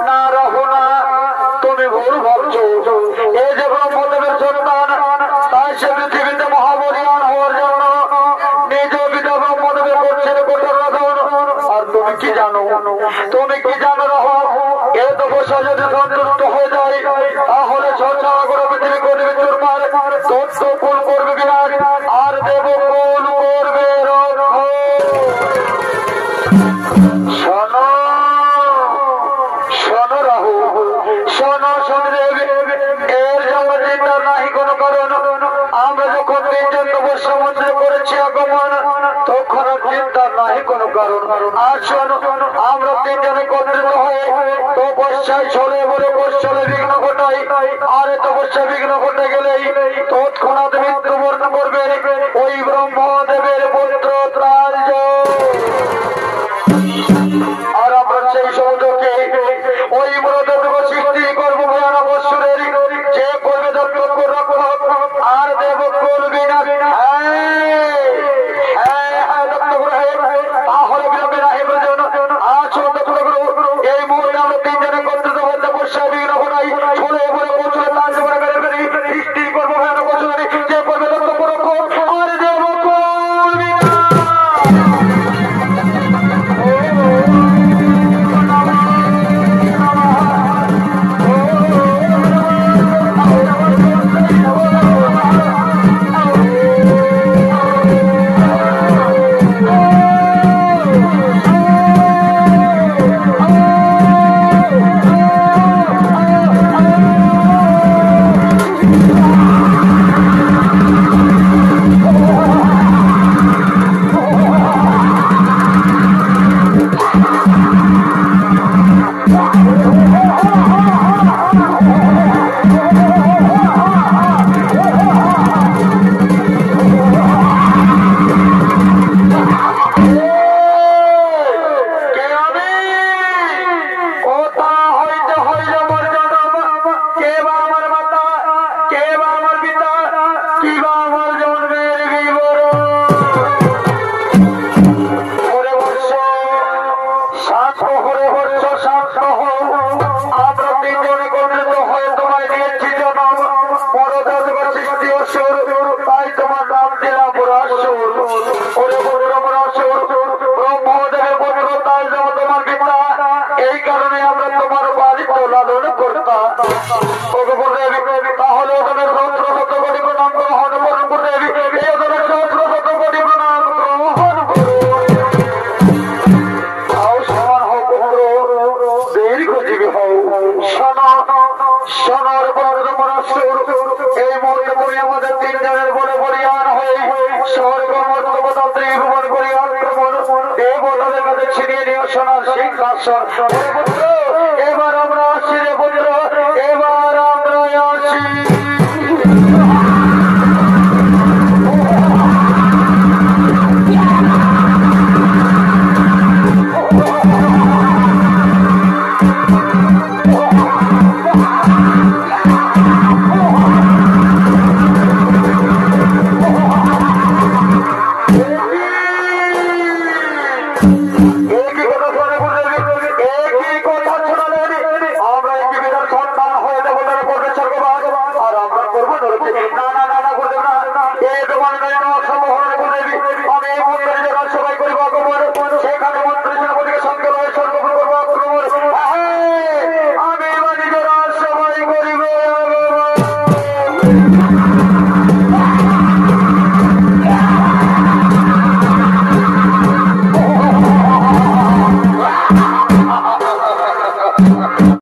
না রাহু না, তুমি ভুল ভাবছো। এই যে ব্রহ্মদেবের সন্তান, তাই সে পৃথিবীতে মহাবলিয়ান হওয়ার জন্য নিজ পিতা ব্রহ্মদেবের করছেন কঠোর রোদন। আর তুমি কি জানো, তুমি কি জানো রাহু, এ তপস্যা যদি সন্তুষ্ট হয়ে যায় তাহলে সরসারা করে পৃথিবী করবে চুরমার, দত্ত কুল করবে বিরাট, আর দেব কুল করবে রক্ষণ। শোনো শোনো রাহু, শোনো শনিদেব, এর জন্য চিন্তা নাই কোনো কারণ। আমরা যখন তিনজন তপস্যা মন্ত্রে করেছি আগমন, তখন চিন্তা নাই কোনো কারণ। আর শোনো, আমরা তিনজনে একত্রিত হয়ে তপস্যায় চলে বলে কৌশলে বিঘ্ন ঘটাই। আর তপস্যা বিঘ্ন ঘটে গেলেই তৎক্ষণাৎ মৃত্যুবরণ করবে ওই ব্রহ্মদেবের পুত্র ত্রাজ। আর আমরা সেই সমুদ্রকে ওই মরদেব সৃষ্টি করবো ভয়ানক অসুরের, যে করবে দত্তক রক্ষক আর দেব করবি না। তাহলে বিলম্বে রাহে প্রয়োজন। আসুন এই মুহূর্তে আমরা তিনজনে একত্রিত হয়ে তপস্যা বিঘ্ন ঘটাই, চলে বলে পৌঁছলে তার জীবনে বেড়ে বেড়ে সৃষ্টি করবো ভয়ানক অসুরের, যে করবে দত্তক রক্ষক আর দেব করবি না। তাহলে ওদের সহস্র শত কোটি প্রণাম গ্রহণ করুন গুরুদেব, এই ওদের সহস্র শত কোটি প্রণাম গ্রহণ করুন। সমান হোক দীর্ঘজীবী হও। শোনো শোনার পরাশুর, এই মুহূর্তে তুমি আমাদের তিনজনের বলে বলিয়ান হয়ে স্বর্গ মর্তবতা ত্রিভুবন করিয়া আক্রমণ দেবতাদের কাছে ছিনিয়ে নিয়ে সোনার সিংহাসন। এবার আমরা আসি রে পুত্র, এবার আমরা আসি। না